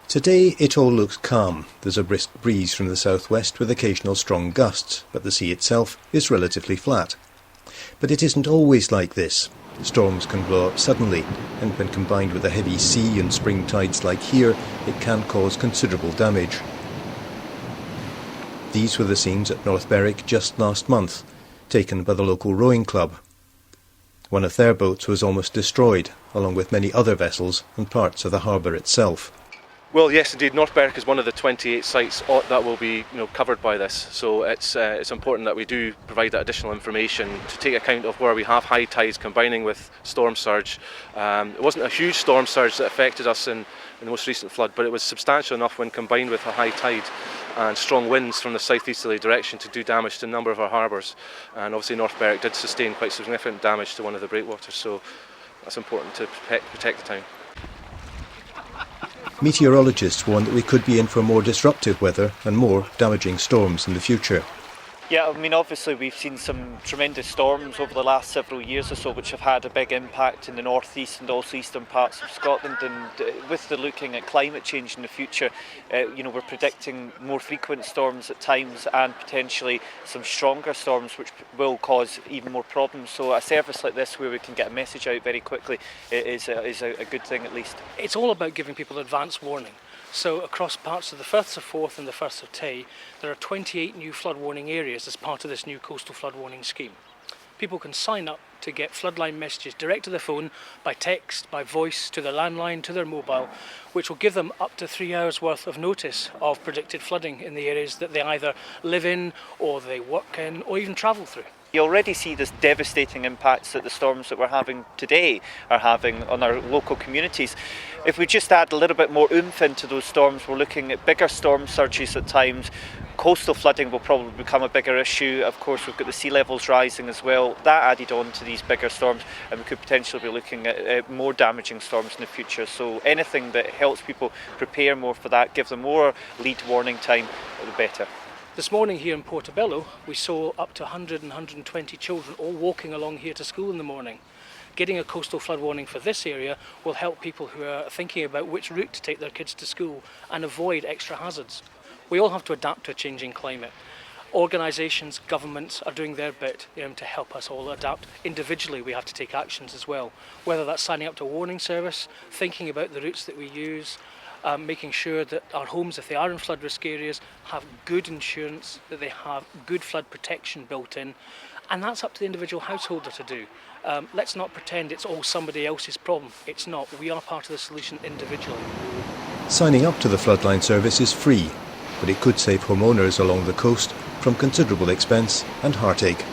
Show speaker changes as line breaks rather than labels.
Today it all looks calm. There's a brisk breeze from the southwest with occasional strong gusts, but the sea itself is relatively flat. But it isn't always like this. Storms can blow up suddenly, and when combined with a heavy sea and spring tides like here, it can cause considerable damage. These were the scenes at North Berwick just last month, taken by the local rowing club. One of their boats was almost destroyed, along with many other vessels and parts of the harbour itself.
Well, yes, indeed. North Berwick is one of the 28 sites that will be, covered by this. So it's important that we do provide that additional information to take account of where we have high tides combining with storm surge. It wasn't a huge storm surge that affected us in the most recent flood, but it was substantial enough when combined with a high tide and strong winds from the southeasterly direction to do damage to a number of our harbours. And obviously North Berwick did sustain quite significant damage to one of the breakwaters, so that's important to protect the town.
Meteorologists warn that we could be in for more disruptive weather and more damaging storms in the future.
Yeah, I mean, obviously we've seen some tremendous storms over the last several years or so which have had a big impact in the northeast and also eastern parts of Scotland, and with the looking at climate change in the future, we're predicting more frequent storms at times and potentially some stronger storms which will cause even more problems. So a service like this where we can get a message out very quickly is a good thing at least.
It's all about giving people advance warning. So across parts of the Firths of Forth and the Firths of Tay, there are 28 new flood warning areas as part of this new coastal flood warning scheme. People can sign up to get floodline messages direct to their phone, by text, by voice, to their landline, to their mobile, which will give them up to 3 hours worth of notice of predicted flooding in the areas that they either live in or they work in or even travel through.
You already see this devastating impacts that the storms that we're having today are having on our local communities. If we just add a little bit more oomph into those storms, we're looking at bigger storm surges at times. Coastal flooding will probably become a bigger issue. Of course, we've got the sea levels rising as well. That added on to these bigger storms, and we could potentially be looking at more damaging storms in the future. So anything that helps people prepare more for that, give them more lead warning time, the better.
This morning here in Portobello, we saw up to 100 and 120 children all walking along here to school in the morning. Getting a coastal flood warning for this area will help people who are thinking about which route to take their kids to school and avoid extra hazards. We all have to adapt to a changing climate. Organisations, governments are doing their bit to help us all adapt. Individually, we have to take actions as well, whether that's signing up to a warning service, thinking about the routes that we use, making sure that our homes, if they are in flood risk areas, have good insurance, that they have good flood protection built in, and that's up to the individual householder to do. Let's not pretend it's all somebody else's problem. It's not. We are part of the solution individually.
Signing up to the Floodline service is free, but it could save homeowners along the coast from considerable expense and heartache.